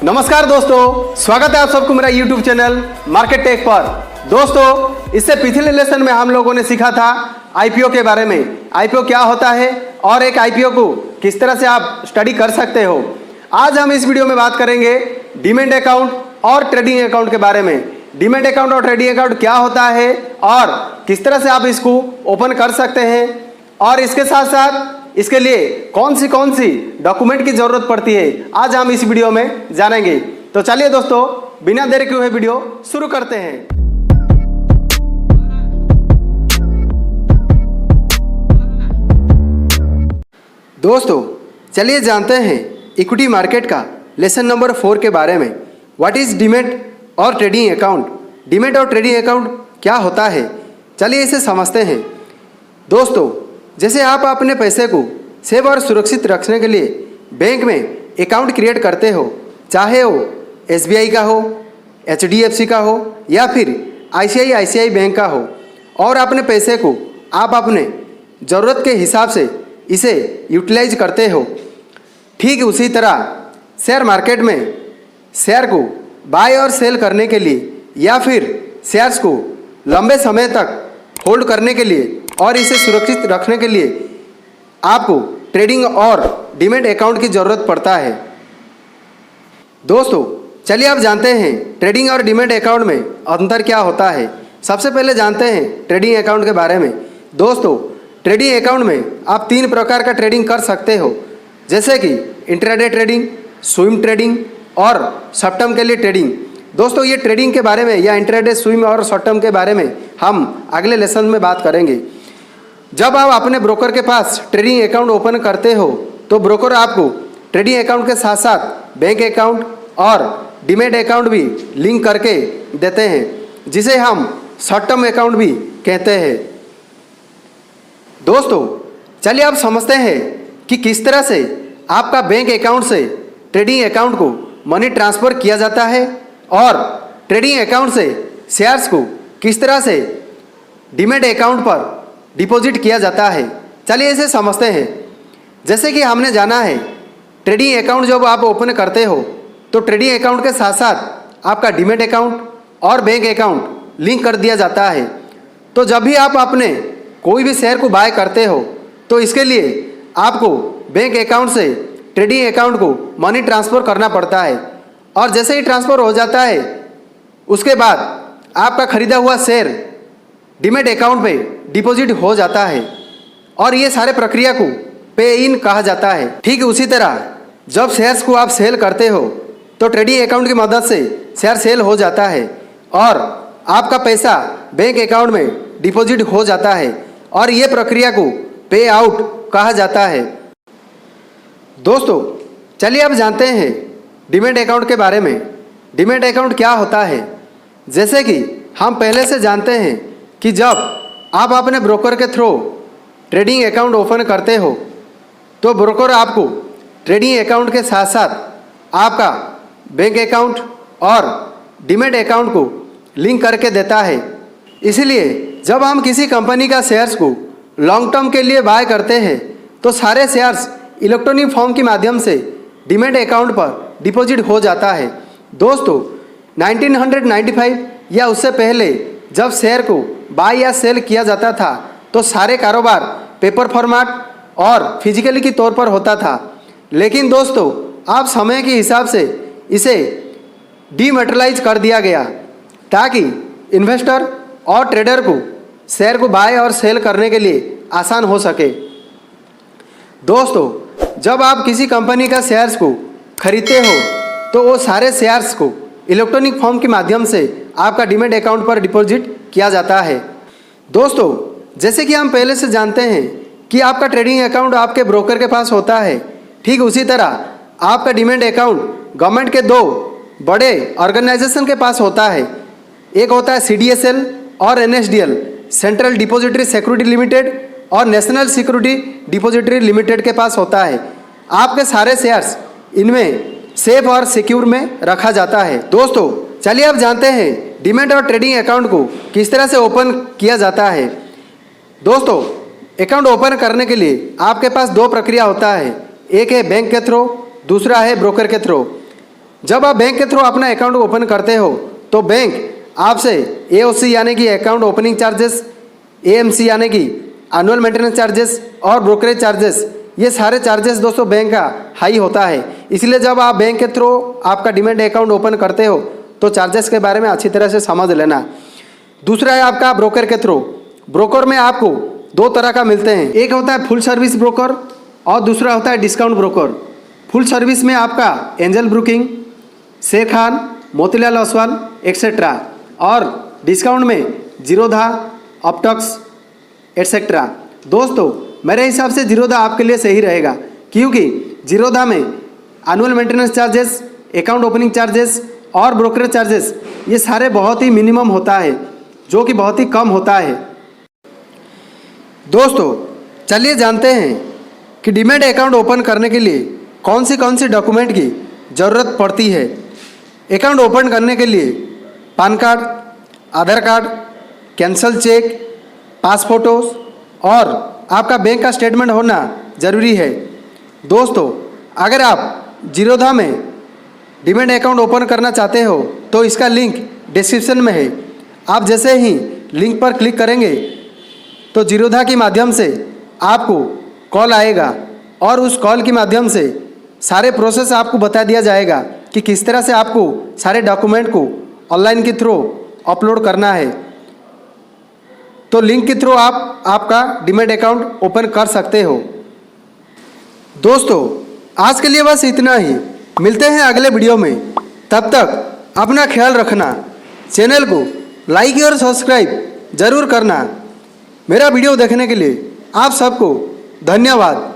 नमस्कार दोस्तों, स्वागत है आप सबको मेरा YouTube चैनल मार्केट टेक पर। दोस्तों, इससे पिछले लेसन में हम लोगों ने सीखा था IPO के बारे में। IPO क्या होता है और एक IPO को किस तरह से आप स्टडी कर सकते हो। आज हम इस वीडियो में बात करेंगे डीमैट अकाउंट और ट्रेडिंग अकाउंट के बारे में। डीमैट अकाउंट और ट्रेडिंग अकाउंट क्या होता है और किस तरह से आप इसको ओपन कर सकते हैं, और इसके साथ साथ इसके लिए कौन सी डॉक्यूमेंट की जरूरत पड़ती है, आज हम इस वीडियो में जानेंगे। तो चलिए दोस्तों, बिना देरी किए हुए वीडियो शुरू करते हैं। दोस्तों, चलिए जानते हैं इक्विटी मार्केट का लेसन नंबर 4 के बारे में। व्हाट इज डीमैट और ट्रेडिंग अकाउंट। डीमैट और ट्रेडिंग अकाउंट क्या होता है, चलिए इसे समझते हैं। दोस्तों, जैसे आप अपने पैसे को सेफ और सुरक्षित रखने के लिए बैंक में अकाउंट क्रिएट करते हो, चाहे वो SBI का हो, HDFC का हो या फिर ICICI बैंक का हो, और अपने पैसे को आप अपने ज़रूरत के हिसाब से इसे यूटिलाइज करते हो। ठीक उसी तरह शेयर मार्केट में शेयर को बाय और सेल करने के लिए या फिर शेयर्स को लंबे समय तक होल्ड करने के लिए और इसे सुरक्षित रखने के लिए आपको ट्रेडिंग और डीमैट अकाउंट की ज़रूरत पड़ता है। दोस्तों, चलिए आप जानते हैं ट्रेडिंग और डीमैट अकाउंट में अंतर क्या होता है। सबसे पहले जानते हैं ट्रेडिंग अकाउंट के बारे में। दोस्तों, ट्रेडिंग अकाउंट में आप 3 प्रकार का ट्रेडिंग कर सकते हो, जैसे कि इंट्राडे ट्रेडिंग, स्विंग ट्रेडिंग और शॉर्ट टर्म के लिए ट्रेडिंग। दोस्तों, ये ट्रेडिंग के बारे में या इंट्राडे, स्विंग और शॉर्ट टर्म के बारे में हम अगले लेसन में बात करेंगे। जब आप अपने ब्रोकर के पास ट्रेडिंग अकाउंट ओपन करते हो तो ब्रोकर आपको ट्रेडिंग अकाउंट के साथ साथ बैंक अकाउंट और डीमैट अकाउंट भी लिंक करके देते हैं, जिसे हम शॉर्ट टर्म अकाउंट भी कहते हैं। दोस्तों, चलिए आप समझते हैं कि किस तरह से आपका बैंक अकाउंट से ट्रेडिंग अकाउंट को मनी ट्रांसफ़र किया जाता है और ट्रेडिंग अकाउंट से शेयर्स को किस तरह से डीमैट अकाउंट पर डिपॉजिट किया जाता है। चलिए इसे समझते हैं। जैसे कि हमने जाना है, ट्रेडिंग अकाउंट जब आप ओपन करते हो तो ट्रेडिंग अकाउंट के साथ साथ आपका डीमैट अकाउंट और बैंक अकाउंट लिंक कर दिया जाता है। तो जब भी आप अपने कोई भी शेयर को बाय करते हो तो इसके लिए आपको बैंक अकाउंट से ट्रेडिंग अकाउंट को मनी ट्रांसफ़र करना पड़ता है, और जैसे ही ट्रांसफ़र हो जाता है उसके बाद आपका खरीदा हुआ शेयर डीमैट अकाउंट पे डिपॉजिट हो जाता है, और ये सारे प्रक्रिया को पे इन कहा जाता है। ठीक उसी तरह जब शेयर्स को आप सेल करते हो तो ट्रेडिंग अकाउंट की मदद से शेयर सेल हो जाता है और आपका पैसा बैंक अकाउंट में डिपॉजिट हो जाता है, और ये प्रक्रिया को पे आउट कहा जाता है। दोस्तों, चलिए अब जानते हैं डीमैट अकाउंट के बारे में। डीमैट अकाउंट क्या होता है। जैसे कि हम पहले से जानते हैं कि जब आप अपने ब्रोकर के थ्रू ट्रेडिंग अकाउंट ओपन करते हो तो ब्रोकर आपको ट्रेडिंग अकाउंट के साथ साथ आपका बैंक अकाउंट और डीमैट अकाउंट को लिंक करके देता है। इसलिए जब हम किसी कंपनी का शेयर्स को लॉन्ग टर्म के लिए बाय करते हैं तो सारे शेयर्स इलेक्ट्रॉनिक फॉर्म के माध्यम से डीमैट अकाउंट पर डिपॉजिट हो जाता है। दोस्तों, 1995 या उससे पहले जब शेयर को बाय या सेल किया जाता था तो सारे कारोबार पेपर फॉर्मेट और फिजिकली के तौर पर होता था, लेकिन दोस्तों अब समय के हिसाब से इसे डीमैटेरियलाइज कर दिया गया ताकि इन्वेस्टर और ट्रेडर को शेयर को बाय और सेल करने के लिए आसान हो सके। दोस्तों, जब आप किसी कंपनी का शेयर्स को खरीदते हो तो वो सारे शेयर्स को इलेक्ट्रॉनिक फॉर्म के माध्यम से आपका डीमैट अकाउंट पर डिपॉजिट किया जाता है। दोस्तों, जैसे कि हम पहले से जानते हैं कि आपका ट्रेडिंग अकाउंट आपके ब्रोकर के पास होता है, ठीक उसी तरह आपका डीमैट अकाउंट गवर्नमेंट के 2 बड़े ऑर्गेनाइजेशन के पास होता है। एक होता है CDSL और NSDL, central depository security limited, और नेशनल सिक्योरिटी डिपॉजिटरी लिमिटेड के पास होता है। आपके सारे शेयर्स इनमें सेफ और सिक्योर में रखा जाता है। दोस्तों, चलिए अब जानते हैं डीमैट और ट्रेडिंग अकाउंट को किस तरह से ओपन किया जाता है। दोस्तों, अकाउंट ओपन करने के लिए आपके पास 2 प्रक्रिया होता है, एक है बैंक के थ्रू, दूसरा है ब्रोकर के थ्रू। जब आप बैंक के थ्रू अपना अकाउंट ओपन करते हो तो बैंक आपसे AOC यानी कि अकाउंट ओपनिंग चार्जेस, AMC यानी कि एनुअल मेंटेनेंस चार्जेस और ब्रोकरेज चार्जेस, ये सारे चार्जेस दोस्तों बैंक का हाई होता है। इसलिए जब आप बैंक के थ्रू आपका डीमैट अकाउंट ओपन करते हो तो चार्जेस के बारे में अच्छी तरह से समझ लेना। दूसरा है आपका ब्रोकर के थ्रू। ब्रोकर में आपको दो तरह का मिलते हैं, एक होता है फुल सर्विस ब्रोकर और दूसरा होता है डिस्काउंट ब्रोकर। फुल सर्विस में आपका एंजल ब्रोकिंग, शेर खान, मोतीलाल ओसवाल एक्सेट्रा, और डिस्काउंट में जीरोधा, अपटक्स एटसेट्रा। दोस्तों मेरे हिसाब से जीरोधा आपके लिए सही रहेगा, क्योंकि जीरोधा में annual maintenance charges, account opening charges और ब्रोकरेज चार्जेस ये सारे बहुत ही मिनिमम होता है, जो कि बहुत ही कम होता है। दोस्तों चलिए जानते हैं कि डीमैट अकाउंट ओपन करने के लिए कौन सी डॉक्यूमेंट की ज़रूरत पड़ती है। अकाउंट ओपन करने के लिए पैन कार्ड, आधार कार्ड, कैंसल चेक, पास फोटोज और आपका बैंक का स्टेटमेंट होना ज़रूरी है। दोस्तों अगर आप जीरोधा में डीमैट अकाउंट ओपन करना चाहते हो तो इसका लिंक डिस्क्रिप्शन में है। आप जैसे ही लिंक पर क्लिक करेंगे तो जीरोधा के माध्यम से आपको कॉल आएगा और उस कॉल के माध्यम से सारे प्रोसेस आपको बता दिया जाएगा कि किस तरह से आपको सारे डॉक्यूमेंट को ऑनलाइन के थ्रू अपलोड करना है। तो लिंक के थ्रू आप आपका डीमैट अकाउंट ओपन कर सकते हो। दोस्तों आज के लिए बस इतना ही, मिलते हैं अगले वीडियो में। तब तक अपना ख्याल रखना, चैनल को लाइक और सब्सक्राइब जरूर करना। मेरा वीडियो देखने के लिए आप सबको धन्यवाद।